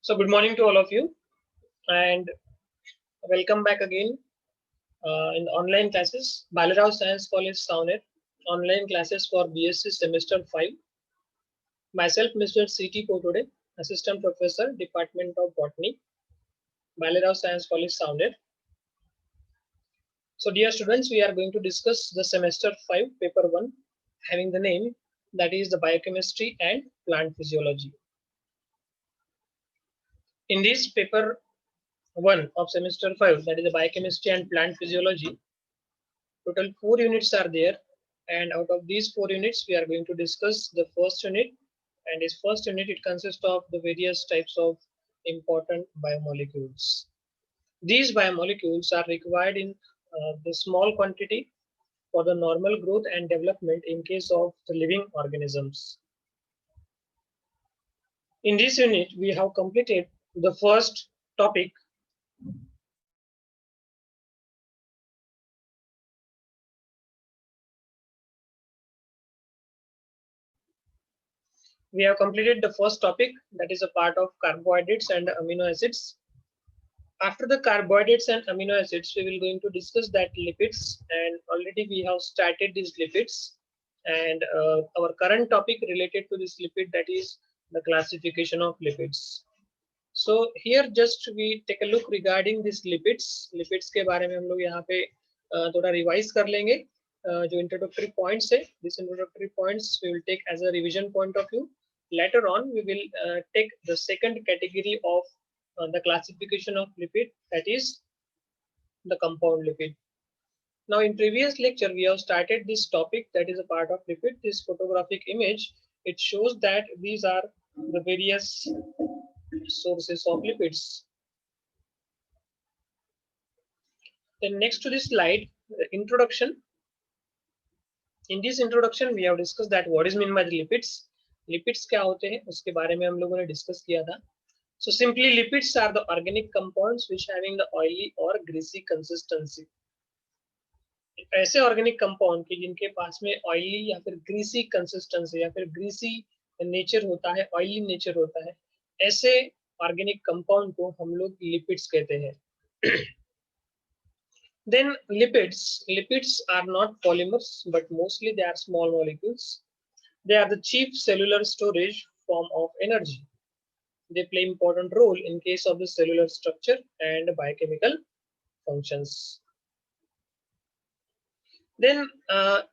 So good morning to all of you and welcome back again in online classes. Balarao Science College Sounded online classes for BSc semester 5. Myself, Mr. C.T. Potode, Assistant Professor, Department of Botany, Balarao Science College Sounded. So dear students, we are going to discuss the semester 5 paper 1 having the name that is the biochemistry and plant physiology. In this paper 1 of semester 5, that is the biochemistry and plant physiology, total 4 units are there, and out of these 4 units we are going to discuss the first unit, and this first unit it consists of the various types of important biomolecules. These biomolecules are required in the small quantity for the normal growth and development in case of the living organisms. In this unit we have completed the first topic. We have completed the first topic, that is a part of carbohydrates and amino acids. After the carbohydrates and amino acids, we will going to discuss that lipids, and already we have started these lipids. And our current topic related to this lipid, that is the classification of lipids. So here just we take a look regarding this lipids. Lipids के बारे में हम लोग यहाँ पे थोड़ा revise कर लेंगे. जो introductory points है, this introductory points we will take as a revision point of view. Later on, we will take the second category of the classification of lipid, that is the compound lipid. Now in previous lecture we have started this topic, that is a part of lipid. This photographic image, it shows that these are the various sources of lipids. Then next to this slide, the introduction. In this introduction we have discussed that what is meant by the lipids. Lipids क्या होते हैं उसके बारे में हम लोगों ने discuss किया था. So simply lipids are the organic compounds which having the oily or greasy consistency. ऐसे organic compound के जिनके पास में oily या फिर greasy consistency या फिर greasy nature होता है, oily nature होता है, ऐसे organic compound को हम लोग lipids कहते हैं. Then lipids are not polymers, but mostly they are small molecules. They are the chief cellular storage form of energy. They play important role in case of the cellular structure and biochemical functions. Then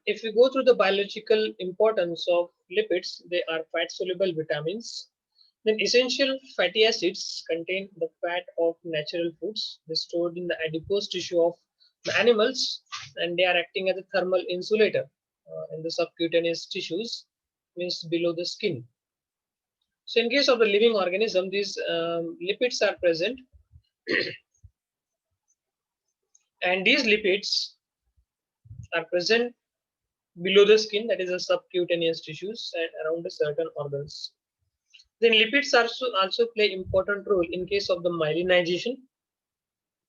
if we go through the biological importance of lipids, they are fat soluble vitamins. Then essential fatty acids contain the fat of natural foods. They are stored in the adipose tissue of the animals, and they are acting as a thermal insulator in the subcutaneous tissues, means below the skin. So in case of the living organism, these lipids are present, and these lipids are present below the skin, that is the subcutaneous tissues, and around the certain organs. Then lipids also play important role in case of the myelinization.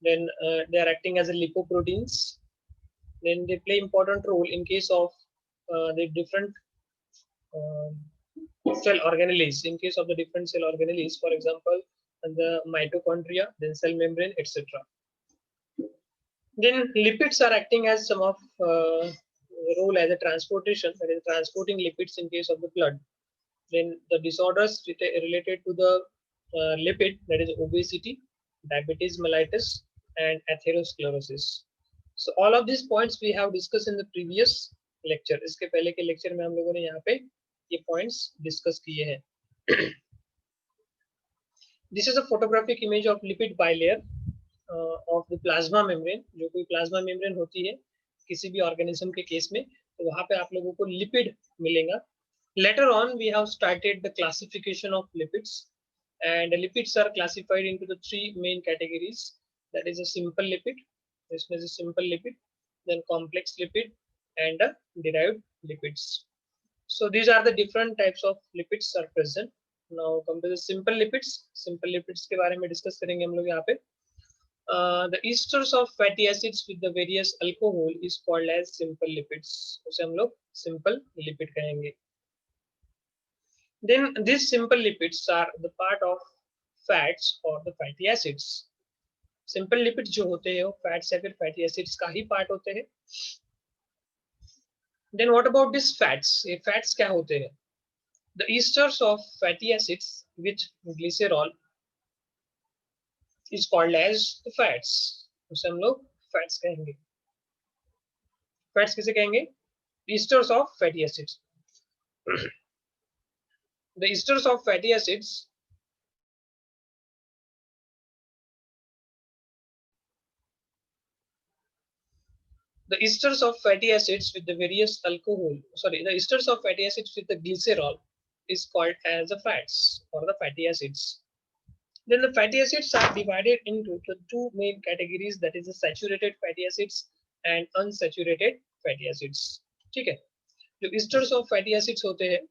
Then they are acting as a lipoproteins. Then they play important role in case of the different cell organelles. In case of the different cell organelles, for example, the mitochondria, then cell membrane, etc. Then lipids are acting as some of role as a transportation, that is transporting lipids in case of the blood. Then the disorders related to the lipid, that is obesity, diabetes mellitus, and atherosclerosis. So all of these points we have discussed in the previous lecture. इसके पहले के lecture में हम लोगों ने यहाँ पे ये points discuss किए हैं. This is a photographic image of lipid bilayer of the plasma membrane. जो कोई plasma membrane होती है किसी भी organism के case में, तो वहाँ पे आप लोगों को lipid मिलेगा. Later on, we have started the classification of lipids, and lipids are classified into the 3 main categories. That is a simple lipid. This is a simple lipid, then complex lipid, and derived lipids. So these are the different types of lipids are present. Now come to the simple lipids. Simple lipids के बारे में discuss करेंगे हम लोग यहाँ पे. The esters of fatty acids with the various alcohol is called as simple lipids. उसे हम लोग simple lipid कहेंगे. Then these simple lipids are the part of fats or the fatty acids. Simple lipids जो होते हैं वो fats या फिर fatty acids का ही part होते हैं. Then what about these fats? ये fats क्या होते हैं? The esters of fatty acids with glycerol is called as the fats. उसे हम लोग fats कहेंगे. Fats किसे कहेंगे? Esters of fatty acids. The esters of fatty acids the esters of fatty acids with the various the esters of fatty acids with the glycerol is called as the fats or the fatty acids. Then the fatty acids are divided into the two main categories, that is the saturated fatty acids and unsaturated fatty acids. ठीक है, जो esters of fatty acids होते हैं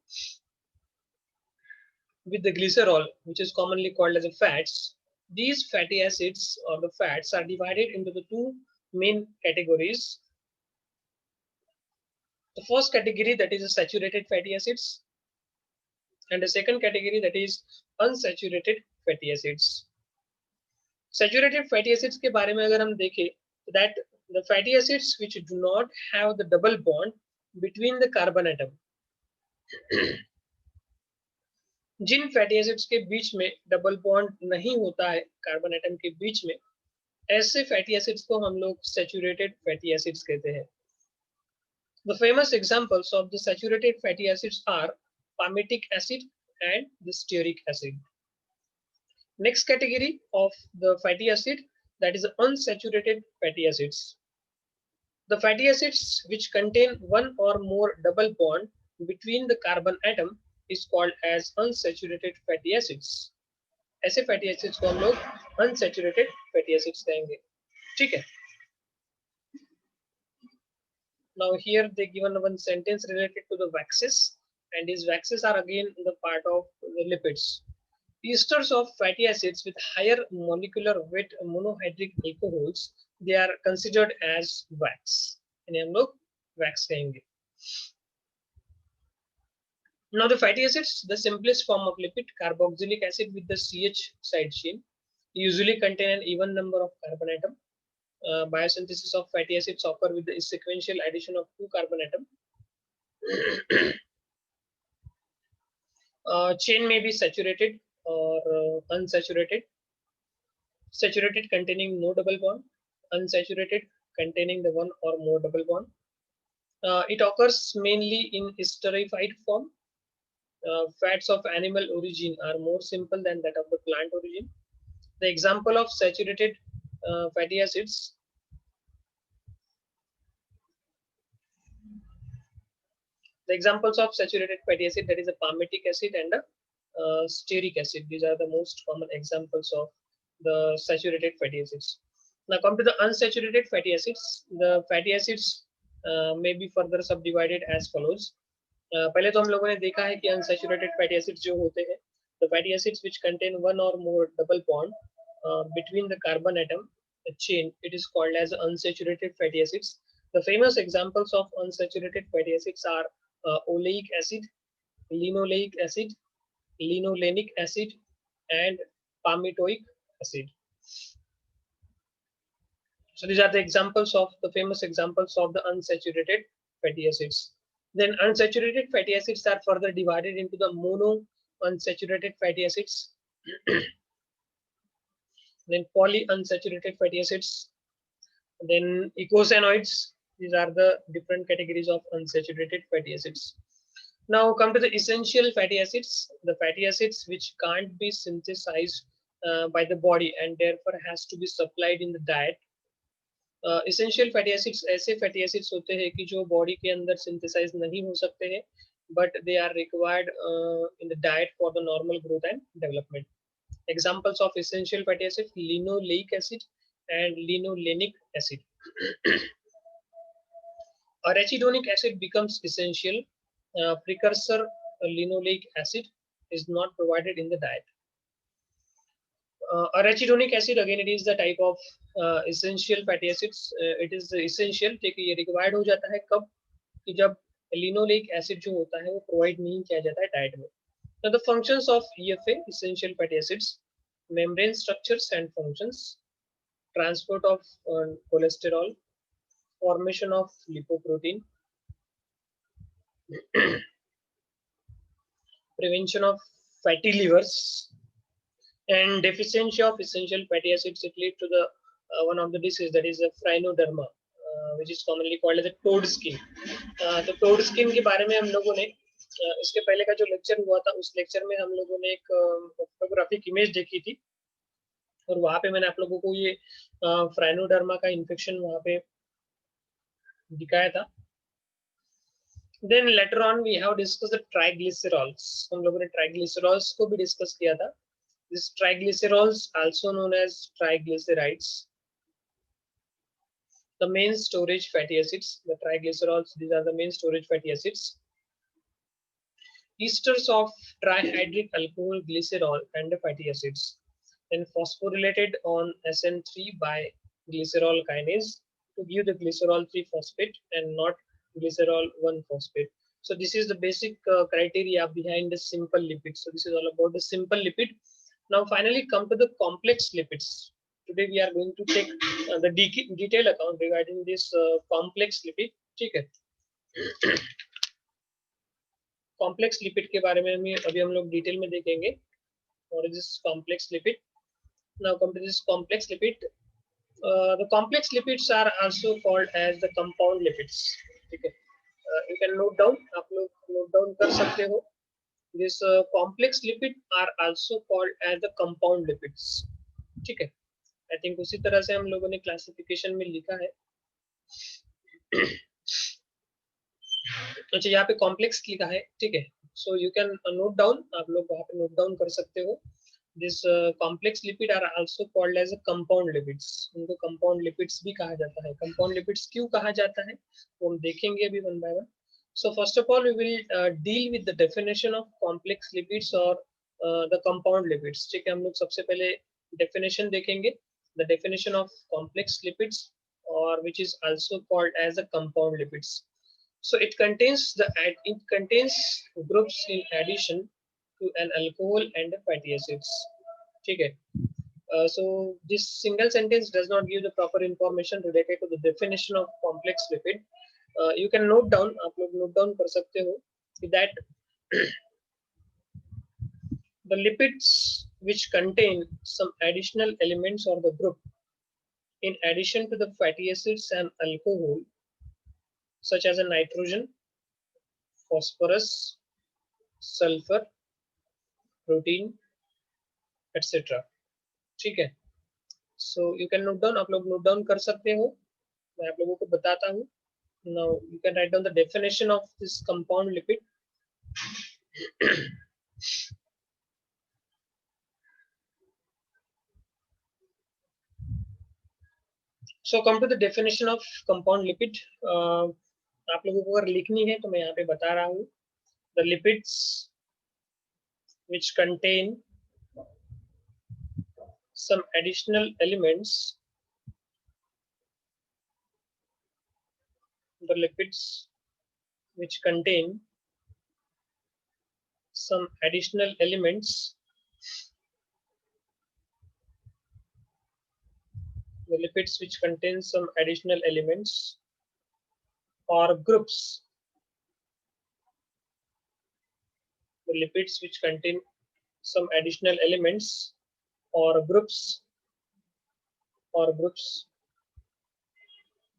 with the glycerol, which is commonly called as the fats, these fatty acids or the fats are divided into the two main categories. The first category, that is the saturated fatty acids, and the second category, that is unsaturated fatty acids. Saturated fatty acids के बारे में अगर हम देखें, that the fatty acids which do not have the double bond between the carbon atom. जिन fatty acids के बीच में डबल बॉन्ड नहीं होता है कार्बन एटम के बीच में, ऐसे फैटी एसिड्स को हम लोग सैचुरेटेड फैटी एसिड्स कहते हैं. The famous examples of the saturated fatty acids are palmitic acid and the stearic acid. Next category of the fatty acid, that is unsaturated fatty acids. The fatty acids which contain one or more double bond between the carbon atom is called as unsaturated fatty acids. ऐसे fatty acids को हम लोग unsaturated fatty acids कहेंगे. ठीक है. Now here they given one sentence related to the waxes, and these waxes are again the part of the lipids. Esters of fatty acids with higher molecular weight monohydric alcohols, they are considered as wax. इन्हें हम लोग wax कहेंगे. Now the fatty acids, the simplest form of lipid, carboxylic acid with the CH side chain, usually contain an even number of carbon atom. Biosynthesis of fatty acids occur with the sequential addition of two carbon atom. Chain may be saturated or unsaturated. Saturated containing no double bond, unsaturated containing the one or more double bond. It occurs mainly in esterified form. Fats of animal origin are more simple than that of the plant origin. The example of saturated fatty acids, the examples of saturated fatty acid, that is a palmitic acid and a stearic acid. These are the most common examples of the saturated fatty acids. Now come to the unsaturated fatty acids. The fatty acids may be further subdivided as follows. पहले तो हम लोगों ने देखा है कि unsaturated fatty acids जो होते हैं, the fatty acids which contain one or more double bond between the carbon atom chain, it is called as unsaturated fatty acids. The famous examples of unsaturated fatty acids are oleic acid, linoleic acid, linolenic acid, and palmitoic acid. So these are the examples of the famous examples of the unsaturated fatty acids. Then unsaturated fatty acids are further divided into the mono unsaturated fatty acids, then polyunsaturated fatty acids, then eicosanoids. These are the different categories of unsaturated fatty acids. Now come to the essential fatty acids, the fatty acids which can't be synthesized by the body and therefore has to be supplied in the diet. Essential fatty acids ऐसे fatty acids होते हैं कि जो body के अंदर synthesize नहीं हो सकते हैं, but they are required in the diet for the normal growth and development. Examples of essential fatty acids: linoleic acid and linolenic acid. Arachidonic acid becomes essential. Precursor linoleic acid is not provided in the diet. Arachidonic acid, again, it is the type of essential fatty acids. It is essential, ये required हो जाता है कब, कि जब linoleic acid जो होता है वो provide नहीं किया जाता है diet में. Now the functions of EFA, essential fatty acids. membrane structures and functions, transport of cholesterol, formation of lipoprotein, prevention of fatty livers, and deficiency of essential fatty acids. It lead to the one of the disease, that is a phrinoderma, which is commonly called as a toad skin. तो toad skin के बारे में हम लोगों ने इसके पहले का जो लेक्चर हुआ था, उस लेक्चर में हम लोगों ने एक फोटोग्राफिक इमेज देखी थी, और वहां पे मैंने आप लोगों को ये फ्राइनोडर्मा का इन्फेक्शन वहां पे दिखाया था. Then later on we have discussed the triglycerols. हम लोगों ने triglycerols को भी डिस्कस किया था. This triglycerols, also known as triglycerides, the main storage fatty acids. The triglycerols, these are the main storage fatty acids. Esters of trihydric alcohol, glycerol, and fatty acids. Then phosphorylated on SN3 by glycerol kinase to give the glycerol 3 phosphate and not glycerol 1 phosphate. So this is the basic criteria behind the simple lipids. So this is all about the simple lipid. Now finally come to the complex lipids. Today we are going to take the detailed account regarding this complex lipid. ठीक है. Complex lipid के बारे में अभी हम लोग detail में देखेंगे. What is this complex lipid? Now come to this complex lipid. The complex lipids are also called as the compound lipids. ठीक है. You can note down. आप लोग note down कर सकते हो. This complex lipid are also called as the compound lipids. ठीक है. I think उसी तरह से हम लोगों ने क्लासिफिकेशन में लिखा है. अच्छा, यहाँ पे कॉम्प्लेक्स लिखा है. ठीक है. So you can note down. आप लोग वहाँ पे नोट डाउन कर सकते हो. This complex lipid are also called as a compound lipids. उनको compound lipids भी कहा जाता है. Compound lipids क्यों कहा जाता है वो हम देखेंगे अभी one by one. So first of all, we will deal with the definition of complex lipids or the compound lipids. ठीक है, हम लोग सबसे पहले definition देखेंगे. The definition of complex lipids, or which is also called as the compound lipids. So it contains groups in addition to an alcohol and fatty acids. ठीक है. So this single sentence does not give the proper information related to the definition of complex lipid. You can note down, आप लोग note down कर सकते हो that the lipids which contain some additional elements or the group in addition to the fatty acids and alcohol, such as a nitrogen, phosphorus, sulfur, protein, etc. ठीक है. So you can note down, आप लोग note down कर सकते हो. मैं आप लोगों को बताता हूँ. Now you can write down the definition of this compound lipid. So come to the definition of compound lipid. आप लोगों को अगर लिखनी है तो मैं यहाँ पे बता रहा हूँ. The lipids which contain some additional elements. The lipids which contain some additional elements. The lipids which contain some additional elements or groups. The lipids which contain some additional elements or groups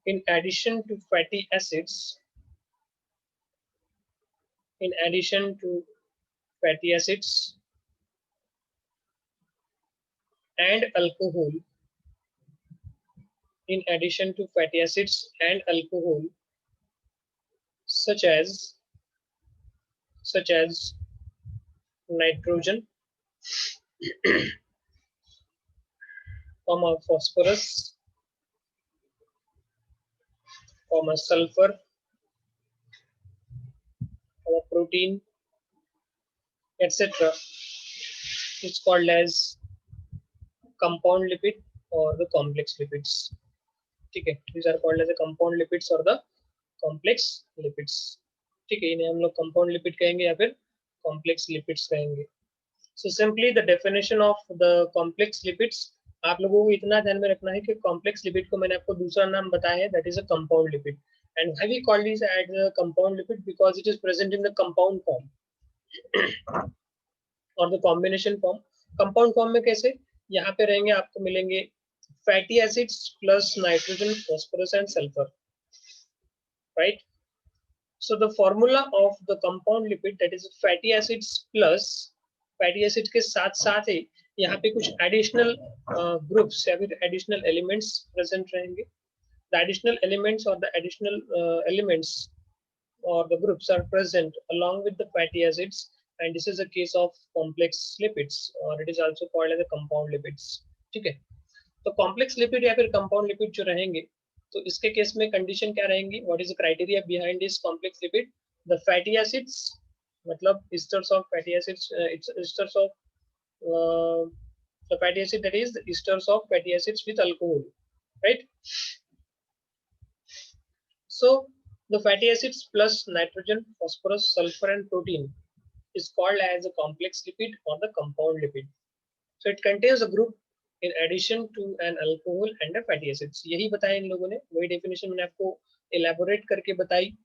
in addition to fatty acids. In addition to fatty acids and alcohol. In addition to fatty acids and alcohol, such as nitrogen, phosphorus, sulfur, protein, etc. It's called as compound lipid or the complex lipids. ठीक है. These are called as the compound lipids or the complex lipids. ठीक है. इन्हें हम लोग compound lipid कहेंगे या फिर complex lipids कहेंगे. So simply the definition of the complex lipids, आप लोगों को इतना ध्यान में रखना है कि complex lipid को मैंने आपको दूसरा नाम बताया है, that is a compound lipid. And why we call this as a compound lipid? Because it is present in the compound form or the combination form. Compound form में कैसे? यहाँ पे रहेंगे, आपको मिलेंगे fatty acids plus nitrogen, phosphorus and sulfur, right? So the formula of the compound lipid, that is fatty acids plus fatty acids के साथ साथ ही यहाँ पे कुछ additional groups या फिर additional elements present रहेंगे. The additional elements or the additional elements or the groups are present along with the fatty acids, and this is a case of complex lipids, or it is also called as the compound lipids. ठीक है, तो complex lipid या फिर compound lipid जो रहेंगे, तो इसके case में कंडीशन क्या रहेंगी? What is the criteria behind this complex lipid? The fatty acids, मतलब esters of fatty acids, esters of the fatty acid, that is the esters of fatty acids with alcohol, right? So the fatty acids plus nitrogen, phosphorus, sulfur and protein is called as a complex lipid or the compound lipid. So it contains a group in addition to an alcohol and a fatty acids. यही बताया इन लोगों ने, वही definition मैंने आपको elaborate करके बताई,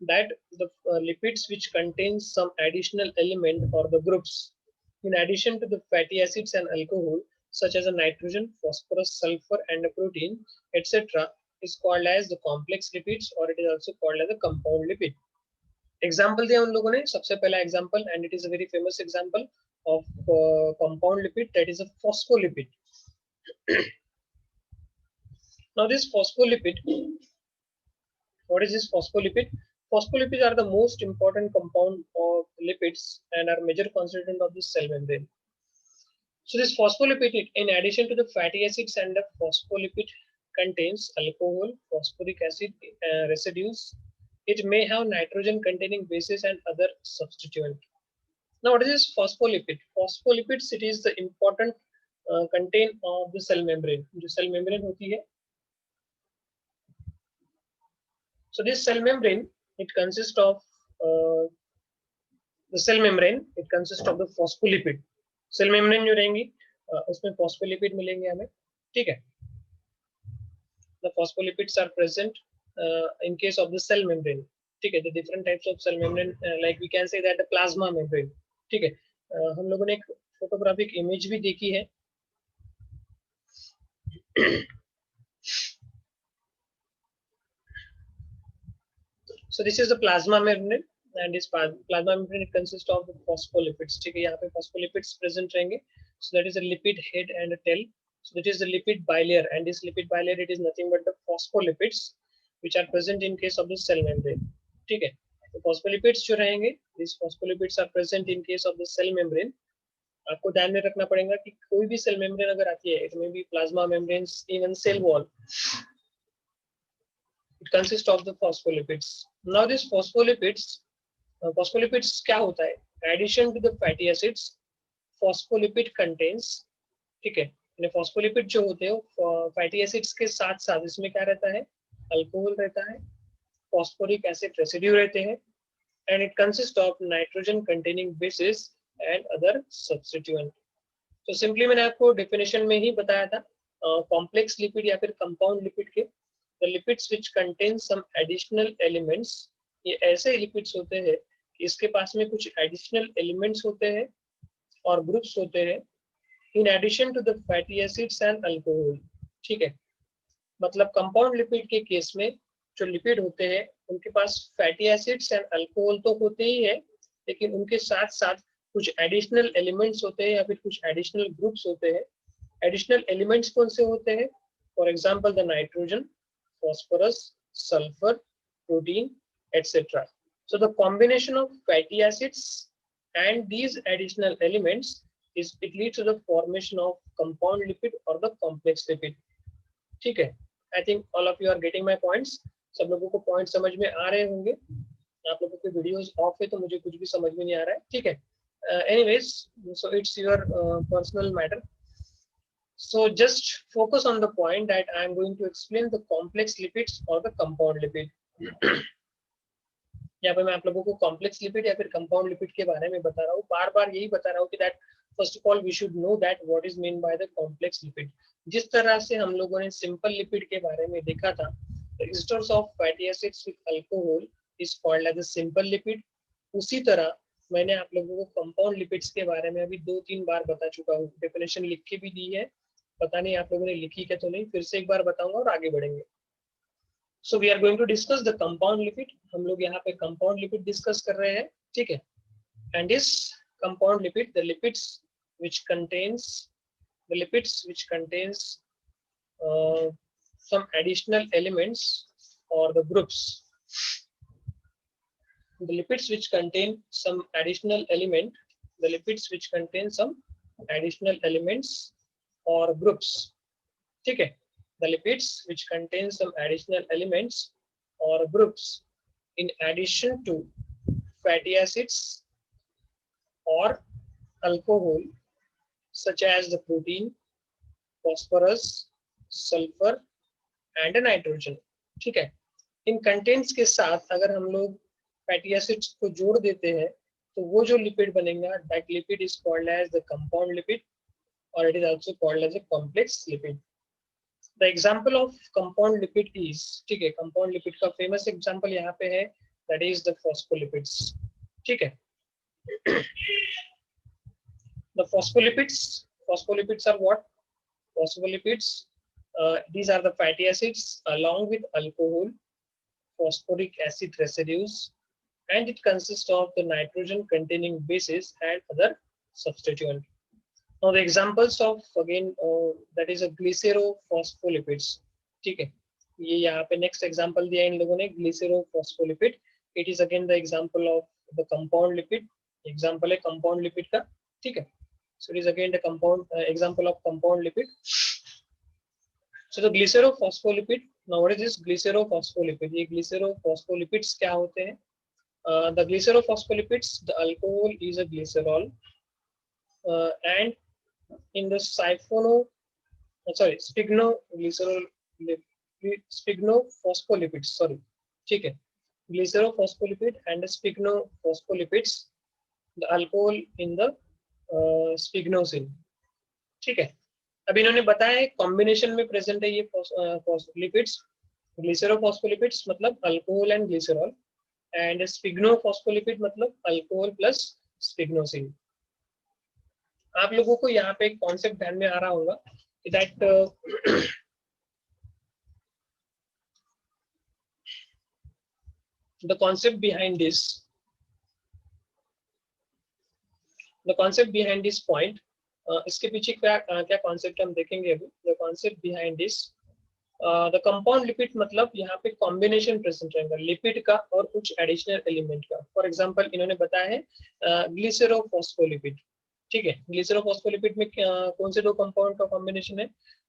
that the lipids which contain some additional element or the groups in addition to the fatty acids and alcohol, such as a nitrogen, phosphorus, sulfur and a protein, etc., is called as the complex lipids, or it is also called as a compound lipid. Example दिया उन लोगों ने, सबसे पहला example, and it is a very famous example of compound lipid, that is a phospholipid. Now this phospholipid, what is this phospholipid? Phospholipids are the most important compound of lipids and are major constituent of the cell membrane. So this phospholipid, in addition to the fatty acids and the phospholipid, contains alcohol, phosphoric acid residues. It may have nitrogen containing bases and other substituent. Now what is this phospholipid? Phospholipids, it is the important content of the cell membrane. जो cell membrane होती है. So this cell membrane, it consists of the cell membrane. It consists of the phospholipid. Cell membrane जो रहेंगी, उसमें phospholipid मिलेंगे हमें, ठीक है? The phospholipids are present in case of the cell membrane. ठीक है, the different types of cell membrane, like we can say that the plasma membrane. ठीक है, हम लोगों ने एक photographic image भी देखी है. So this is the plasma membrane, and this plasma membrane, it consists of the phospholipids. ठीक है, यहाँ पे phospholipids present रहेंगे. So that is a lipid head and a tail. So that is the lipid bilayer, and this lipid bilayer, it is nothing but the phospholipids which are present in case of the cell membrane. ठीक है, तो phospholipids जो रहेंगे, these phospholipids are present in case of the cell membrane. आपको ध्यान में रखना पड़ेगा कि कोई भी सेल मेम्ब्रेन अगर आती है, it may be plasma membranes, even cell wall, it consists of the phospholipids. Now this phospholipids, phospholipids क्या होता है? Addition to the fatty acids, phospholipid contains, ठीक है, phospholipid जो होते हैं fatty acids के साथ साथ इसमें क्या रहता है? अल्कोहल रहता है, phosphoric acid residue रहते हैं, and it consists of nitrogen containing bases and other substituent. तो सिंपली मैंने आपको डेफिनेशन में ही बताया था, कॉम्प्लेक्स लिपिड या फिर कंपाउंड लिपिड के, the lipids which contain some additional elements, ये ऐसे लिपिड्स होते हैं कि इसके पास में कुछ एडिशनल एलिमेंट्स होते हैं और ग्रुप्स होते हैं in addition to the fatty acids and alcohol. ठीक है, मतलब कंपाउंड लिपिड के केस में जो लिपिड होते हैं उनके पास फैटी एसिड्स एंड अल्कोहल तो होते ही है, लेकिन उनके साथ साथ कुछ एडिशनल एलिमेंट्स होते हैं या फिर कुछ एडिशनल ग्रुप्स होते हैं. एडिशनल एलिमेंट्स कौन से होते हैं? For example the nitrogen, phosphorus, sulfur, protein, etc. So the combination of fatty acids and these additional elements is it leads to the formation of compound lipid or the complex lipid. ठीक है, I think all of you are getting my points. सब लोगों को point समझ में आ रहे होंगे. आप लोगों के वीडियोस ऑफ है तो मुझे कुछ भी समझ में नहीं आ रहा है, ठीक है. Anyways, so it's your personal matter. So just focus on the point that I am going to explain the complex lipids or the compound lipid. यहाँ पे मैं आप लोगों को complex lipid या फिर compound lipid के बारे में बता रहा हूँ. बार बार यही बता रहा हूँ कि that first of all we should know that what is mean by the complex lipid. जिस तरह से हम लोगों ने सिंपल लिपिड के बारे में देखा था, esters of fatty acids with alcohol is called as a simple lipid. उसी तरह मैंने आप लोगों को कंपाउंड लिपिड्स के बारे में अभी 2-3 बार बता चुका हूँ, डेफिनेशन लिख के भी दी है, पता नहीं आप लोगों ने लिखी क्या तो नहीं, फिर से एक बार बताऊंगा और आगे बढ़ेंगे। So we are going to discuss the compound lipid. हम लोग यहाँ पे कंपाउंड लिपिड डिस्कस कर रहे हैं, ठीक है। And this compound lipid, the lipids which contains some additional elements or the groups. The lipids which contain some additional elements or groups, ठीक है। The lipids which contain some additional elements or groups in addition to fatty acids or alcohol, such as the protein, phosphorus, sulfur and nitrogen, ठीक है। इन contents के साथ अगर हम लोग fatty acids को जोड़ देते हैं तो वो जो लिपिड बनेगा, that lipid is called as the compound lipid और it is also called as a complex lipid. The example of compound lipid is, ठीक है, कंपाउंड लिपिड का फेमस एग्जांपल यहाँ पे है, दैट इज द फॉस्फोलिपिड्स, ठीक है। The phospholipids are what? Phospholipids, these are the fatty acids along with alcohol, phosphoric acid residues, and it consists of the nitrogen containing bases and other substituent. Now the examples of again that is a glycerophospholipids, ठीक है। ये यहाँ पे next example दिया इन लोगों ने, glycerophospholipid. It is again the example of the compound lipid. Example है compound lipid का, ठीक है। So it is again the compound example of compound lipid. So the glycerophospholipid. Now what is this glycerophospholipid? ये glycerophospholipids क्या होते हैं? The glycerophospholipids, the alcohol is a glycerol, and in the sphygnophospholipids, sorry, ठीक है, glycerophospholipid and the sphygnophospholipids, the alcohol in the स्पिग्नोसिन, ठीक है। अब इन्होंने बताया कॉम्बिनेशन में प्रेजेंट है ये लिपिड्स, ग्लिसरोफॉस्फोलिपिड्स मतलब अल्कोहल एंड ग्लिसरॉल, एंड स्पिग्नोफॉस्फोलिपिड मतलब अल्कोहल प्लस स्पिग्नोसिन। आप लोगों को यहाँ पे एक कॉन्सेप्ट ध्यान में आ रहा होगा that the concept behind this point, इसके पीछे क्या कॉन्सेप्ट हम देखेंगे अभी। The concept behind this, the compound lipid मतलब यहाँ पे कॉम्बिनेशन प्रेजेंट रहेगा लिपिड का और कुछ एडिशनल एलिमेंट का। फॉर एग्जांपल इन्होंने बताया है ग्लिसरोफॉस्फोलिपिड, ठीक है। ग्लिसरोफॉस्फोलिपिड में कौन से दो कंपाउंड का कॉम्बिनेशन है,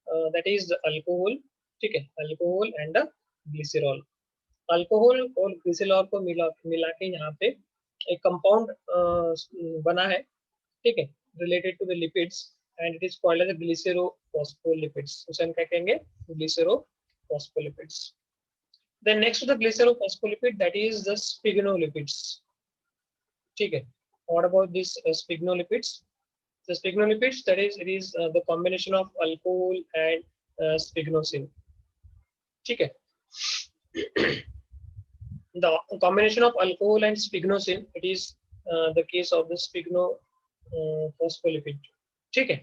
दैट इज अल्कोहल, ठीक है, अल्कोहल एंड ग्लिसरॉल। अल्कोहल और ग्लिसरॉल को मिला के यहाँ पे एक कंपाउंड बना है, ठीक है, related to the lipids, and it is called as glycerophospholipids. उसे हम क्या कहेंगे, glycerophospholipids. Then next to the glycerophospholipid, that is the sphygmolipids, ठीक है। What about this sphygmolipids? The sphygmolipids, that is, it is the combination of alcohol and sphygnosin, ठीक है। The combination of alcohol and sphygnosin, it is the case of the sphygmophospholipid, ठीक है।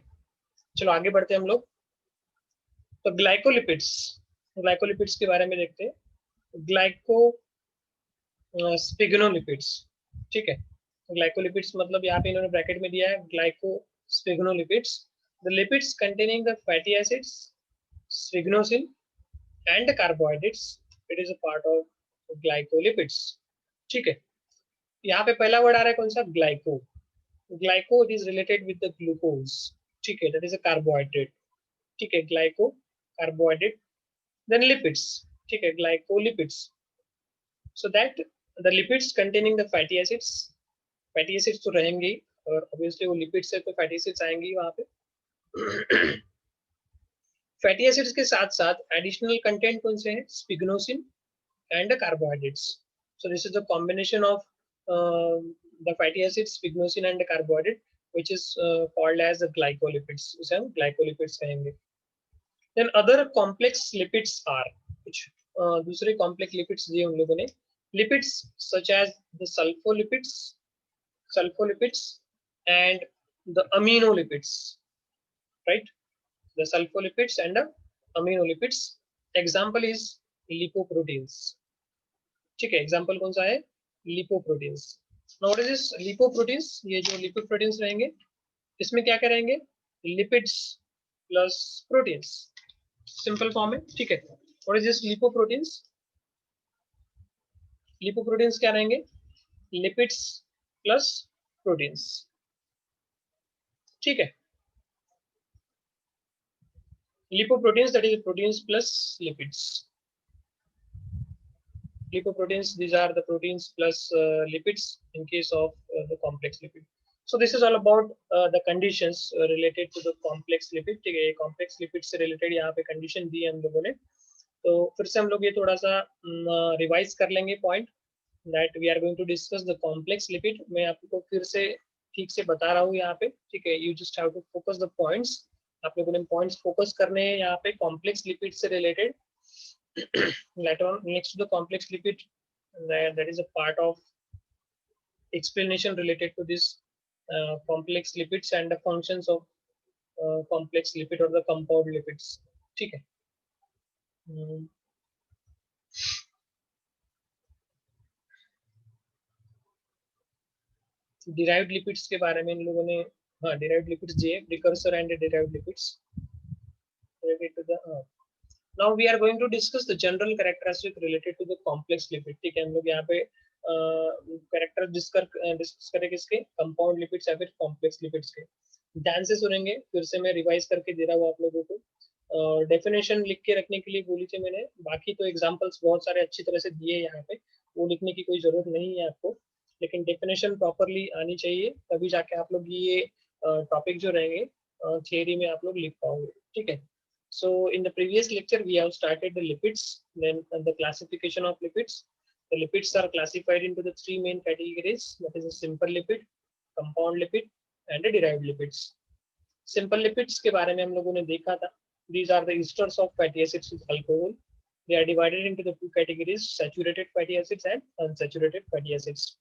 चलो आगे बढ़ते हैं हम लोग। तो ग्लाइकोलिपिड्स के बारे में देखते हैं। ग्लाइकोस्पिग्नोलिपिड्स, ठीक है। ग्लाइकोलिपिड्स मतलब यहाँ पे इन्होंने ब्रैकेट में दिया है glycosphingolipids, the lipids containing the fatty acids, sphingosine and carbohydrates, it is a part of glycolipids, ठीक है। यहाँ पे पहला वर्ड आ रहा है कौन सा, glyco. Glyco it is related with the glucose, ठीक है, दैट इज अ कार्बोहाइड्रेट, ठीक है, ग्लाइको कार्बोहाइड्रेट। देन लिपिड्स, ठीक है, glycolipids, so that the lipids containing the fatty acids तो रहेंगे और ऑब्वियसली वो लिपिड्स है तो फैटी एसिड्स आएंगी वहां पे। फैटी एसिड्स के साथ साथ एडिशनल कंटेंट कौन से हैं, sphingosine and carbohydrates. So this is the combination of the fatty acids, sphygnosin and carbohydrate which is called as the glycolipids, उसे हम glycolipids कहेंगे. Then other complex lipids are, कुछ दूसरे complex lipids दिए उन लोगों ने, lipids such as the sulfolipids and the aminolipids, right? The sulfolipids and the aminolipids. Example is lipoproteins. ठीक है, example कौन सा है? Lipoproteins. Now what is this lipoproteins? ये जो lipoproteins रहेंगे इसमें क्या करेंगे? Lipids plus proteins. Simple form है, ठीक है. What is this lipoproteins? Lipoproteins क्या रहेंगे? Lipids plus proteins. ठीक है. Lipoproteins, that is proteins plus lipids. Lipoproteins, these are the proteins plus lipids in case of the complex lipid. So this is all about the conditions related to the complex lipid. ठीक है, ये complex lipid से related यहाँ पे condition दी है हम लोगों ने. तो फिर से हम लोग ये थोड़ा सा revise कर लेंगे point that we are going to discuss the complex lipid. मैं आपको फिर से ठीक से बता रहा हूँ यहाँ पे, ठीक है. You just have to focus the points. आप लोगों ने पॉइंट्स फोकस करने हैं यहाँ पे कॉम्प्लेक्स लिपिड से related. Later on, next to the complex lipid, that is a part of explanation related to this complex lipids and the functions of complex lipid or the compound lipids. ठीक है. Derived lipids के बारे में इन लोगों ने, हाँ, derived lipids J, precursor and derived lipids related to the now we are going to discuss the general characteristic related to the complex lipid. ठीक है, हम लोग यहाँ पे कैरेक्टर डिस्कस करेंगे इसके कंपाउंड लिपिड्स या फिर कॉम्प्लेक्स लिपिड्स के. ध्यान से सुनेंगे, फिर से मैं रिवाइज करके दे रहा हूँ आप लोगों को. डेफिनेशन लिख के रखने के लिए बोली थी मैंने, बाकी तो एग्जांपल्स बहुत सारे अच्छी तरह से दिए यहाँ पे, वो लिखने की कोई जरूरत नहीं है आपको, लेकिन डेफिनेशन प्रॉपरली आनी चाहिए, तभी जाके आप लोग ये टॉपिक जो रहेंगे थियरी में आप लोग लिख पाओगे. ठीक है. So in the previous lecture we have started the lipids, then the classification of lipids. The lipids are classified into the three main categories, that is a simple lipid, compound lipid and the derived lipids. Simple lipids के बारे में हम लोगों ने देखा था. These are the esters of fatty acids with alcohol. They are divided into the two categories, saturated fatty acids and unsaturated fatty acids.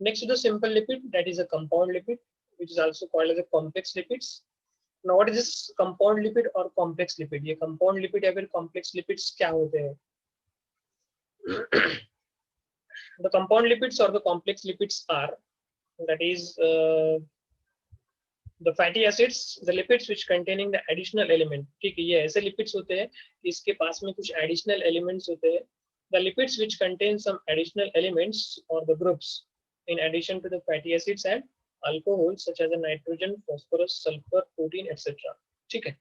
Next to the simple lipid, that is a compound lipid, which is also called as a complex lipids. Now what is this compound lipid or complex lipid? ये compound lipid या फिर complex lipids क्या होते हैं? The compound lipids or the complex lipids are, that is the fatty acids, the lipids which containing the additional element. ठीक है, ये ऐसे lipids होते हैं कि इसके पास में कुछ additional elements होते हैं. The lipids which contain some additional elements or the groups in addition to the fatty acids and alcohols such as the nitrogen, phosphorus, sulfur, protein, etc. ठीक है.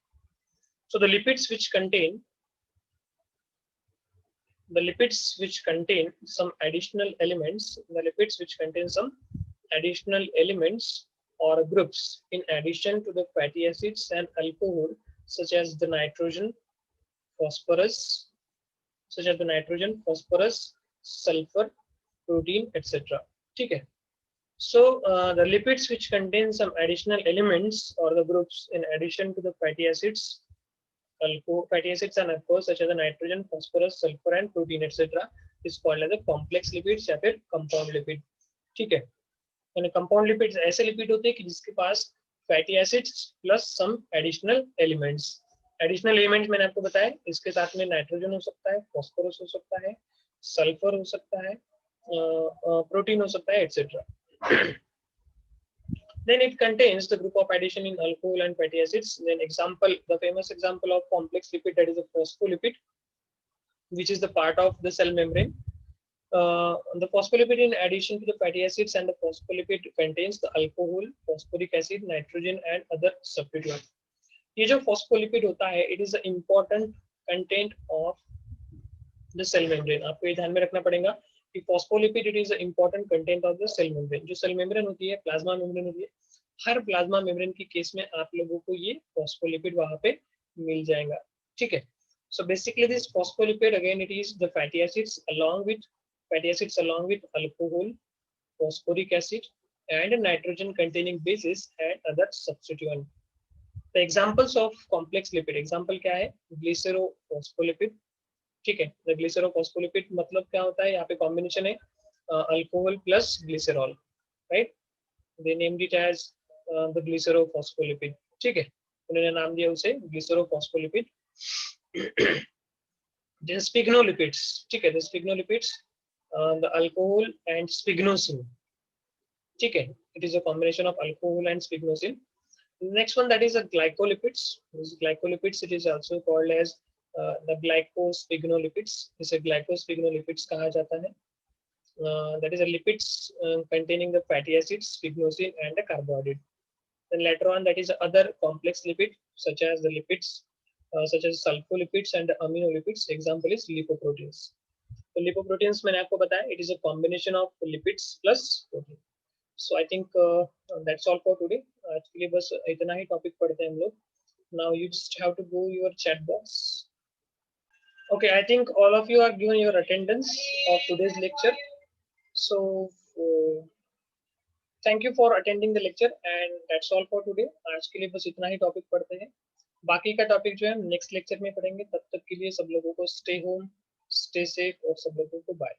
So the lipids which contain some additional elements, the lipids which contain some additional elements or groups in addition to the fatty acids and alcohol such as the nitrogen, phosphorus, sulfur, protein, etc. ठीक है. So the lipids which contain some additional elements or the groups in addition to the fatty acids and alcohol such as the nitrogen, phosphorus, sulfur and protein, etc. is called as the complex lipids या फिर compound lipid. ठीक है. यानी compound lipids ऐसे lipid होते हैं कि जिसके पास fatty acids plus some additional elements. Additional elements मैंने आपको बताया, इसके साथ में नाइट्रोजन हो सकता है, फॉस्फोरस हो सकता है, सल्फर हो सकता है, प्रोटीन हो सकता है, etc. Then it contains the group of addition in alcohol and fatty acids. Then example, the famous example of complex lipid, that is a phospholipid, which is the part of the cell membrane. The phospholipid in addition to the fatty acids and the phospholipid contains the alcohol, phosphoric acid, nitrogen and other substituents. ये जो phospholipid होता है, it is the important content of the cell membrane. आपको ये ध्यान में रखना पड़ेगा कि phospholipid it is an important content of the cell membrane. जो cell membrane होती है, plasma membrane होती है, हर plasma membrane की केस में आप लोगों को ये phospholipid वहाँ पे मिल जाएगा. ठीक है. So basically this phospholipid again it is the fatty acids along with alcohol, phosphoric acid and nitrogen containing bases and other substituent. The examples of complex lipid, example क्या है, ग्लिसरोफॉस्फोलिपिड. ठीक है, the ग्लिसरोफॉस्फोलिपिड मतलब क्या होता है, यहाँ पे कॉम्बिनेशन है alcohol plus glycerol, right. They named it as the glycerophospholipid. ठीक है, उन्होंने नाम दिया उसे ग्लिसरोफॉस्फोलिपिड. Then sphygmolipids. ठीक है, the sphygmolipids, the alcohol and sphygnosin. ठीक है, it is a combination of alcohol and sphygnosin. Next one, that is a glycolipids. This glycolipids, it is also called as the glycosphygmolipids. इसे glycosphygmolipids कहा जाता है. That is a lipids containing the fatty acids, sphygnosin, and the carbohydrate. Then later on, that is other complex lipid such as the lipids, such as sulfolipids and aminolipids. Example is lipoproteins. So lipoproteins मैंने आपको बताया, it is a combination of lipids plus protein. So I think that's all for today. आज के लिए बस इतना ही topic पढ़ते हैं हम लोग. Now you just have to go your chat box. Okay, I think all of you are given your attendance of today's lecture. So thank you for attending the lecture and that's all for today. आज के लिए बस इतना ही topic पढ़ते हैं. बाकी का topic जो है नेक्स्ट लेक्चर में पढ़ेंगे. तब तक के लिए सब लोगों को स्टे होम, स्टे सेफ और सब लोगों को बाय.